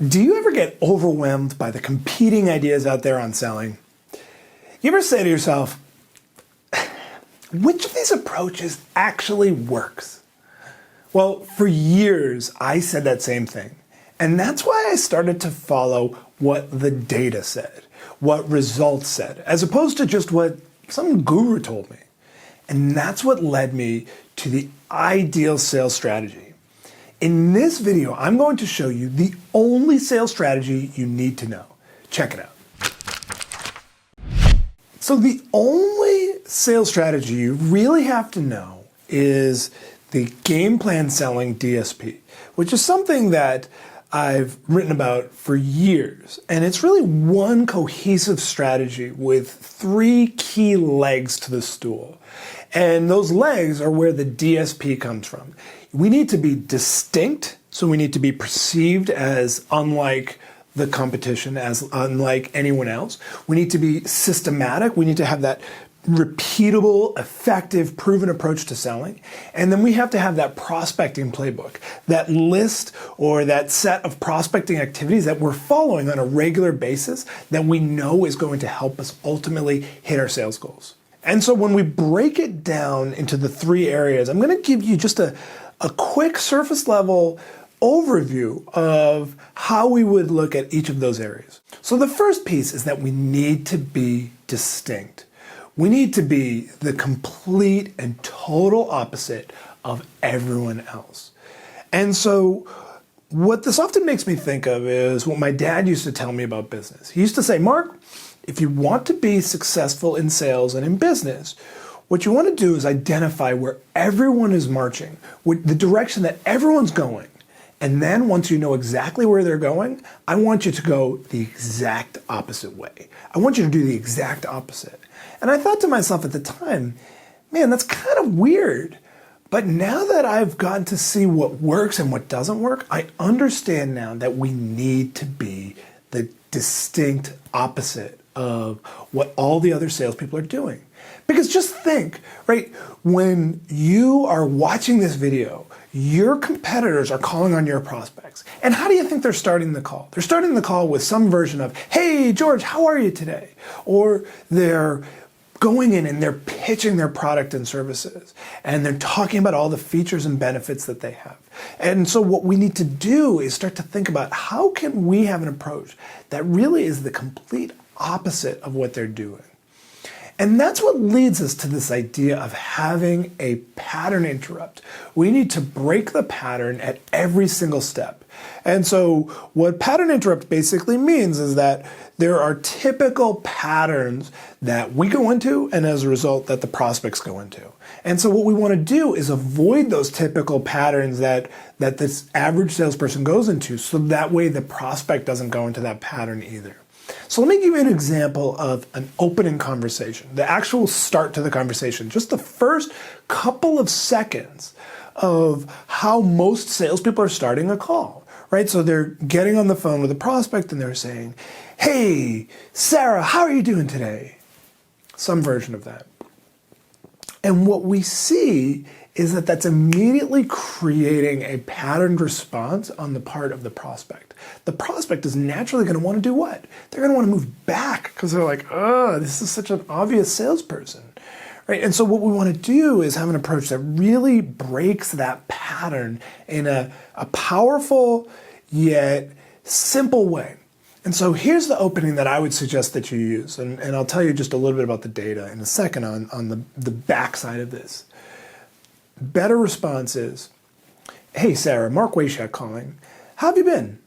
Do you ever get overwhelmed by the competing ideas out there on selling? You ever say to yourself, which of these approaches actually works? Well, for years, I said that same thing. And that's why I started to follow what the data said, what results said, as opposed to just what some guru told me. And that's what led me to the ideal sales strategy. In this video, I'm going to show you the only sales strategy you need to know. Check it out. So the only sales strategy you really have to know is the Game Plan Selling DSP, which is something that I've written about for years. And it's really one cohesive strategy with three key legs to the stool. And those legs are where the DSP comes from. We need to be distinct, so we need to be perceived as unlike the competition, as unlike anyone else. We need to be systematic. We need to have that repeatable, effective, proven approach to selling. And then we have to have that prospecting playbook, that list or that set of prospecting activities that we're following on a regular basis that we know is going to help us ultimately hit our sales goals. And so when we break it down into the three areas, I'm going to give you just a quick surface level overview of how we would look at each of those areas. So the first piece is that we need to be distinct. We need to be the complete and total opposite of everyone else. And so what this often makes me think of is what my dad used to tell me about business. He used to say, Mark, if you want to be successful in sales and in business, what you want to do is identify where everyone is marching, the direction that everyone's going. And then once you know exactly where they're going, I want you to go the exact opposite way. I want you to do the exact opposite. And I thought to myself at the time, man, that's kind of weird. But now that I've gotten to see what works and what doesn't work, I understand now that we need to be the distinct opposite of what all the other salespeople are doing. Because just think, right, when you are watching this video, your competitors are calling on your prospects. And how do you think they're starting the call? They're starting the call with some version of, hey, George, how are you today? Or they're going in and they're pitching their product and services. And they're talking about all the features and benefits that they have. And so what we need to do is start to think about how can we have an approach that really is the complete opposite of what they're doing. And that's what leads us to this idea of having a pattern interrupt. We need to break the pattern at every single step. And so what pattern interrupt basically means is that there are typical patterns that we go into and as a result that the prospects go into. And so what we want to do is avoid those typical patterns that this average salesperson goes into, so that way the prospect doesn't go into that pattern either. So let me give you an example of an opening conversation, the actual start to the conversation, just the first couple of seconds of how most salespeople are starting a call, right? So they're getting on the phone with a prospect and they're saying, hey, Sarah, how are you doing today? Some version of that. And what we see is that that's immediately creating a patterned response on the part of the prospect. The prospect is naturally going to want to do what? They're going to want to move back because they're like, oh, this is such an obvious salesperson, right? And so what we want to do is have an approach that really breaks that pattern in a powerful yet simple way. And so here's the opening that I would suggest that you use. And I'll tell you just a little bit about the data in a second on the backside of this. Better response is, hey, Sarah, Marc Wayshack calling. How have you been?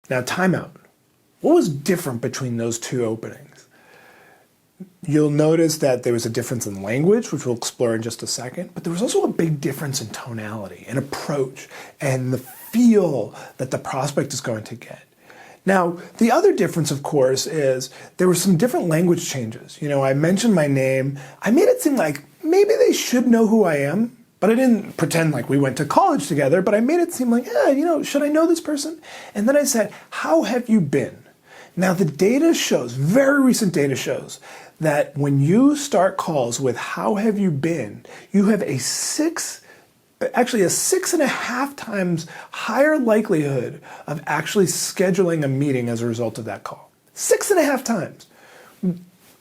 Now, timeout. What was different between those two openings? You'll notice that there was a difference in language, which we'll explore in just a second, but there was also a big difference in tonality and approach and the feel that the prospect is going to get. Now, the other difference, of course, is there were some different language changes. You know, I mentioned my name. I made it seem like maybe they should know who I am, but I didn't pretend like we went to college together, but I made it seem like, should I know this person? And then I said, how have you been? Now, the data shows, very recent data shows, that when you start calls with how have you been, you have a 6 actually a 6.5 times higher likelihood of actually scheduling a meeting as a result of that call. 6.5 times.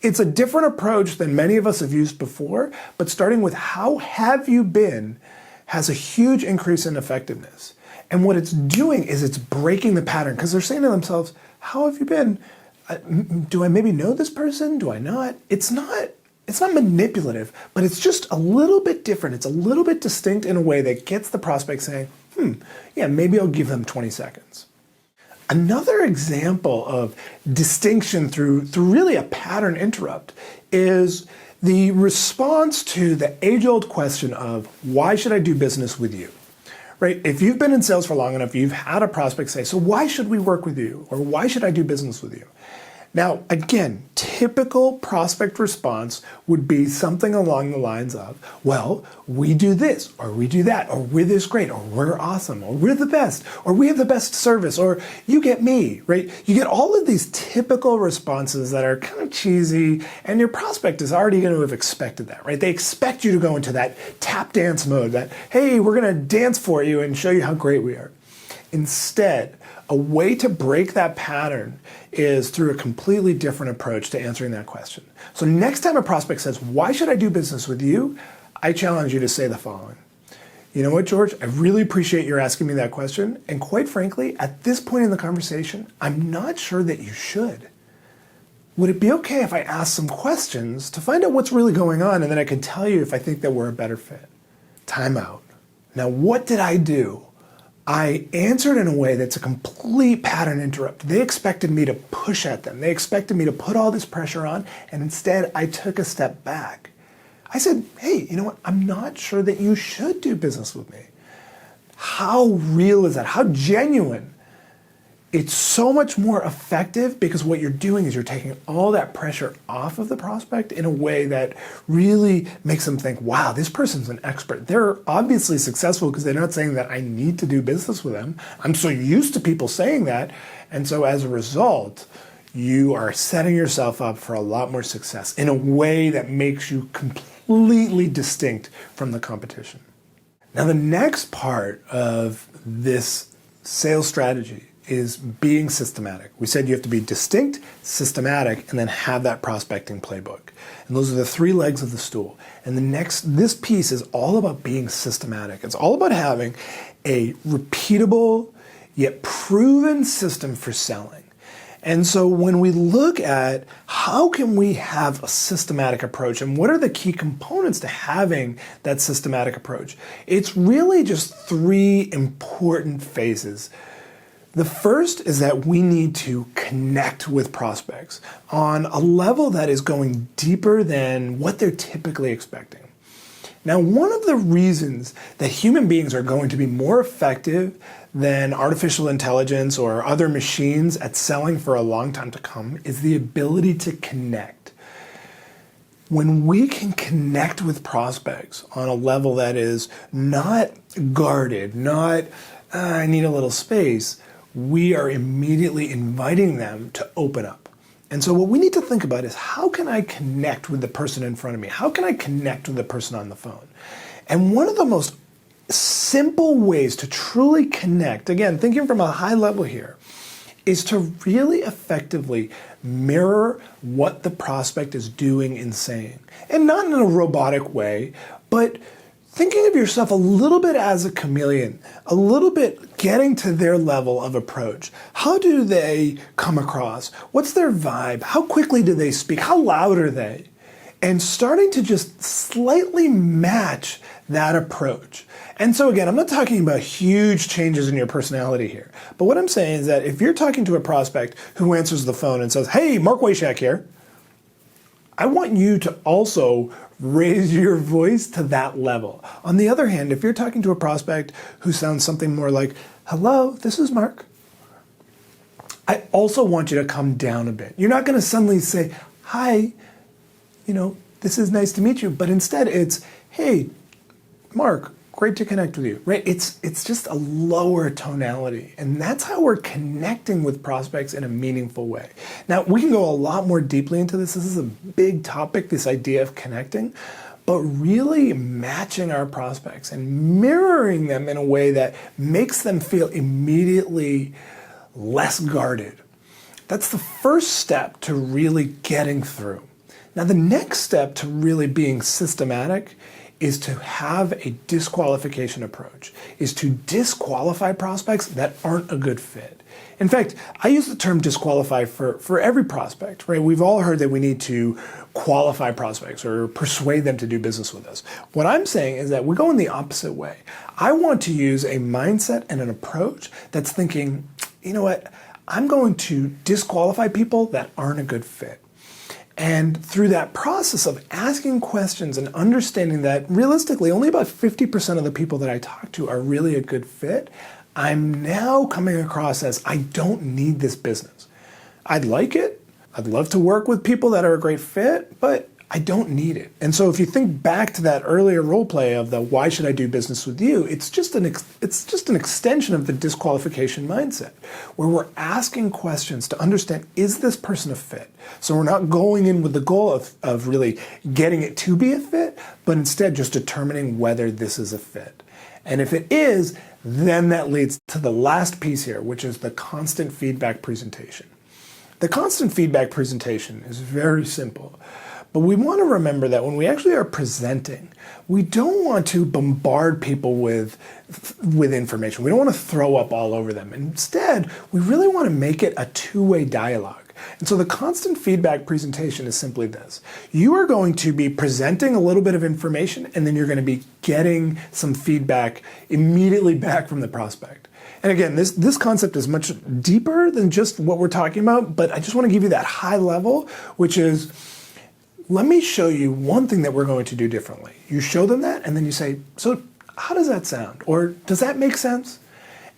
It's a different approach than many of us have used before, but starting with how have you been has a huge increase in effectiveness. And what it's doing is it's breaking the pattern, because they're saying to themselves, how have you been? Do I maybe know this person? Do I not? It's not manipulative, but it's just a little bit different. It's a little bit distinct in a way that gets the prospect saying, yeah, maybe I'll give them 20 seconds. Another example of distinction through really a pattern interrupt is the response to the age-old question of, why should I do business with you? Right? If you've been in sales for long enough, you've had a prospect say, so why should we work with you? Or why should I do business with you? Now, again, typical prospect response would be something along the lines of, well, we do this, or we do that, or we're this great, or we're awesome, or we're the best, or we have the best service, or you get me, right? You get all of these typical responses that are kind of cheesy, and your prospect is already going to have expected that, right? They expect you to go into that tap dance mode, that, hey, we're going to dance for you and show you how great we are. Instead, a way to break that pattern is through a completely different approach to answering that question. So next time a prospect says, why should I do business with you? I challenge you to say the following. You know what, George? I really appreciate your asking me that question. And quite frankly, at this point in the conversation, I'm not sure that you should. Would it be okay if I ask some questions to find out what's really going on, and then I can tell you if I think that we're a better fit? Time out. Now, what did I do? I answered in a way that's a complete pattern interrupt. They expected me to push at them. They expected me to put all this pressure on, and instead I took a step back. I said, hey, you know what? I'm not sure that you should do business with me. How real is that? How genuine? It's so much more effective because what you're doing is you're taking all that pressure off of the prospect in a way that really makes them think, wow, this person's an expert. They're obviously successful because they're not saying that I need to do business with them. I'm so used to people saying that. And so as a result, you are setting yourself up for a lot more success in a way that makes you completely distinct from the competition. Now, the next part of this sales strategy is being systematic. We said you have to be distinct, systematic, and then have that prospecting playbook. And those are the 3 legs of the stool. And this piece is all about being systematic. It's all about having a repeatable yet proven system for selling. And so when we look at how can we have a systematic approach and what are the key components to having that systematic approach, it's really just 3 important phases. The first is that we need to connect with prospects on a level that is going deeper than what they're typically expecting. Now, one of the reasons that human beings are going to be more effective than artificial intelligence or other machines at selling for a long time to come is the ability to connect. When we can connect with prospects on a level that is not guarded, not, I need a little space, we are immediately inviting them to open up. And so what we need to think about is, how can I connect with the person in front of me? How can I connect with the person on the phone? And one of the most simple ways to truly connect, again, thinking from a high level here, is to really effectively mirror what the prospect is doing and saying. And not in a robotic way, but thinking of yourself a little bit as a chameleon, a little bit getting to their level of approach. How do they come across? What's their vibe? How quickly do they speak? How loud are they? And starting to just slightly match that approach. And so again, I'm not talking about huge changes in your personality here. But what I'm saying is that if you're talking to a prospect who answers the phone and says, hey, Marc Wyshak here, I want you to also raise your voice to that level. On the other hand, if you're talking to a prospect who sounds something more like, hello, this is Marc, I also want you to come down a bit. You're not going to suddenly say, hi, this is nice to meet you, but instead it's, hey, Marc, great to connect with you, right? It's just a lower tonality, and that's how we're connecting with prospects in a meaningful way. Now, we can go a lot more deeply into this. This is a big topic, this idea of connecting, but really matching our prospects and mirroring them in a way that makes them feel immediately less guarded. That's the first step to really getting through. Now, the next step to really being systematic is to have a disqualification approach, is to disqualify prospects that aren't a good fit. In fact, I use the term disqualify for every prospect, right? We've all heard that we need to qualify prospects or persuade them to do business with us. What I'm saying is that we go in the opposite way. I want to use a mindset and an approach that's thinking, you know what, I'm going to disqualify people that aren't a good fit. And through that process of asking questions and understanding that realistically only about 50% of the people that I talk to are really a good fit, I'm now coming across as I don't need this business. I'd like it. I'd love to work with people that are a great fit, but I don't need it. And so if you think back to that earlier role play of the why should I do business with you, it's just an extension of the disqualification mindset, where we're asking questions to understand, is this person a fit? So we're not going in with the goal of really getting it to be a fit, but instead just determining whether this is a fit. And if it is, then that leads to the last piece here, which is the constant feedback presentation. The constant feedback presentation is very simple. But we want to remember that when we actually are presenting, we don't want to bombard people with information. We don't want to throw up all over them. Instead, we really want to make it a two-way dialogue. And so the constant feedback presentation is simply this. You are going to be presenting a little bit of information, and then you're going to be getting some feedback immediately back from the prospect. And again, this concept is much deeper than just what we're talking about, but I just want to give you that high level, which is, let me show you one thing that we're going to do differently. You show them that, and then you say, so how does that sound? Or does that make sense?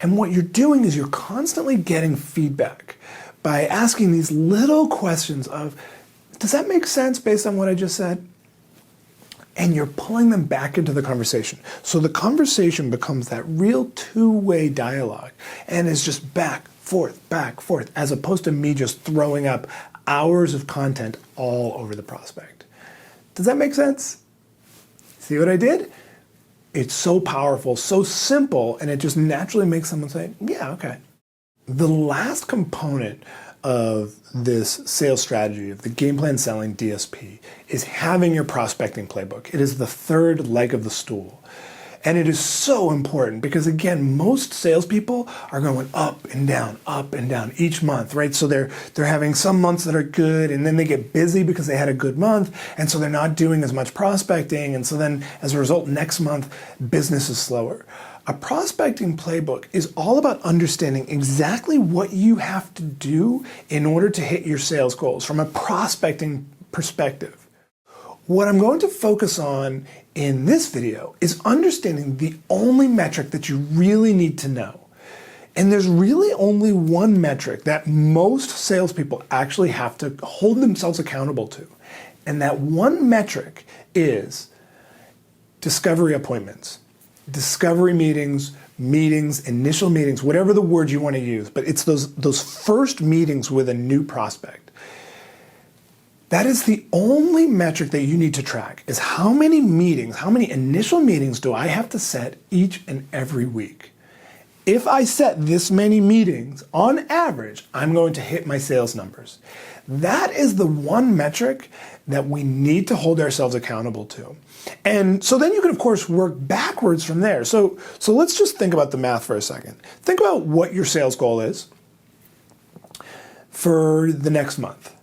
And what you're doing is you're constantly getting feedback by asking these little questions of, does that make sense based on what I just said? And you're pulling them back into the conversation. So the conversation becomes that real two-way dialogue and is just back, forth, as opposed to me just throwing up hours of content all over the prospect. Does that make sense? See what I did? It's so powerful, so simple, and it just naturally makes someone say, yeah, okay. The last component of this sales strategy, of the Game Plan Selling DSP, is having your prospecting playbook. It is the third leg of the stool. And it is so important because, again, most salespeople are going up and down each month, right? So they're having some months that are good, and then they get busy because they had a good month, and so they're not doing as much prospecting, and so then as a result, next month, business is slower. A prospecting playbook is all about understanding exactly what you have to do in order to hit your sales goals from a prospecting perspective. What I'm going to focus on in this video is understanding the only metric that you really need to know. And there's really only one metric that most salespeople actually have to hold themselves accountable to. And that one metric is discovery appointments, discovery meetings, initial meetings, whatever the word you want to use, but it's those first meetings with a new prospect. That is the only metric that you need to track, is how many meetings, how many initial meetings do I have to set each and every week? If I set this many meetings, on average, I'm going to hit my sales numbers. That is the one metric that we need to hold ourselves accountable to. And so then you can, of course, work backwards from there. So let's just think about the math for a second. Think about what your sales goal is for the next month.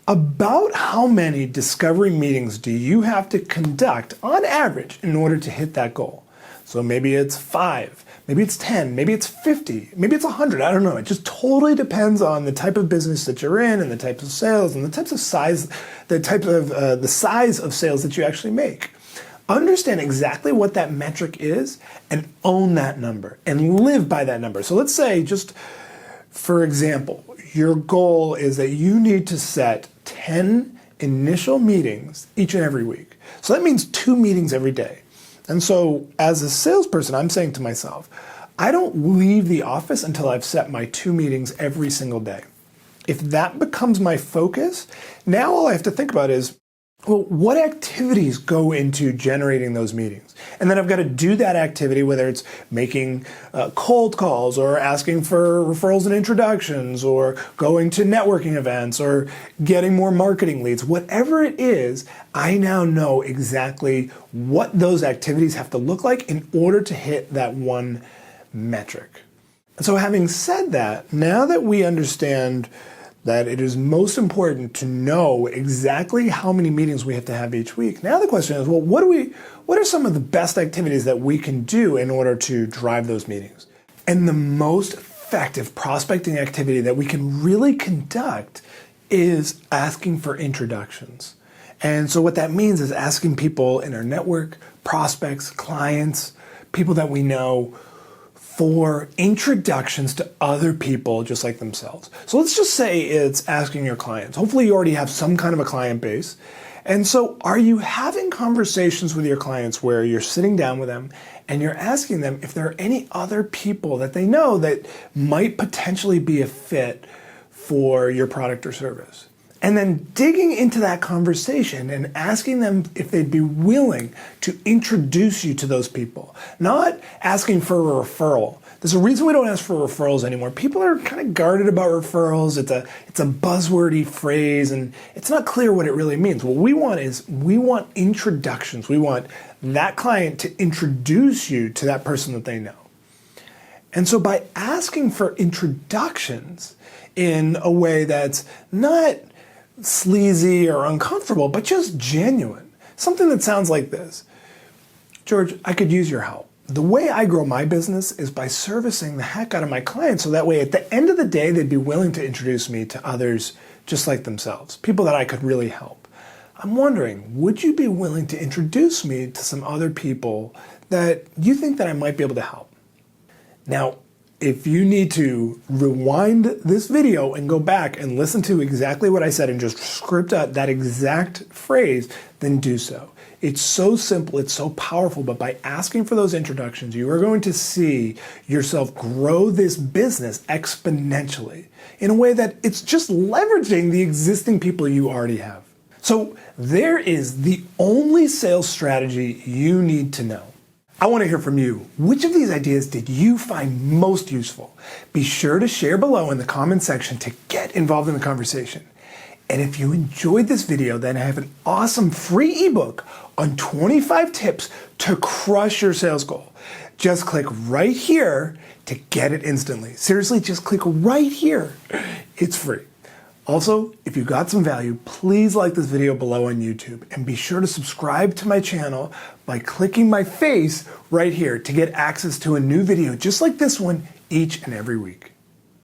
About how many discovery meetings do you have to conduct on average in order to hit that goal? So maybe it's 5, maybe it's 10, maybe it's 50, maybe it's 100, I don't know. It just totally depends on the type of business that you're in and the types of sales and the types of size, the size of sales that you actually make. Understand exactly what that metric is and own that number and live by that number. So let's say, just for example, your goal is that you need to set 10 initial meetings each and every week. So that means 2 meetings every day. And so as a salesperson, I'm saying to myself, I don't leave the office until I've set my 2 meetings every single day. If that becomes my focus, now all I have to think about is, Well, what activities go into generating those meetings? And then I've got to do that activity, whether it's making cold calls or asking for referrals and introductions or going to networking events or getting more marketing leads. Whatever it is, I now know exactly what those activities have to look like in order to hit that one metric. So having said that, now that we understand that it is most important to know exactly how many meetings we have to have each week. Now the question is, well, what are some of the best activities that we can do in order to drive those meetings? And the most effective prospecting activity that we can really conduct is asking for introductions. And so what that means is asking people in our network, prospects, clients, people that we know, for introductions to other people just like themselves. So let's just say it's asking your clients. Hopefully you already have some kind of a client base. And so are you having conversations with your clients where you're sitting down with them and you're asking them if there are any other people that they know that might potentially be a fit for your product or service? And then digging into that conversation and asking them if they'd be willing to introduce you to those people. Not asking for a referral. There's a reason we don't ask for referrals anymore. People are kind of guarded about referrals. It's a buzzwordy phrase and it's not clear what it really means. What we want introductions. We want that client to introduce you to that person that they know. And so by asking for introductions in a way that's not sleazy or uncomfortable, but just genuine. Something that sounds like this. George, I could use your help. The way I grow my business is by servicing the heck out of my clients so that way at the end of the day, they'd be willing to introduce me to others just like themselves, people that I could really help. I'm wondering, would you be willing to introduce me to some other people that you think that I might be able to help? Now, if you need to rewind this video and go back and listen to exactly what I said and just script out that exact phrase, then do so. It's so simple, it's so powerful, but by asking for those introductions, you are going to see yourself grow this business exponentially in a way that it's just leveraging the existing people you already have. So there is the only sales strategy you need to know. I want to hear from you. Which of these ideas did you find most useful? Be sure to share below in the comment section to get involved in the conversation. And if you enjoyed this video, then I have an awesome free ebook on 25 tips to crush your sales goal. Just click right here to get it instantly. Seriously, just click right here. It's free. Also, if you got some value, please like this video below on YouTube and be sure to subscribe to my channel by clicking my face right here to get access to a new video just like this one each and every week.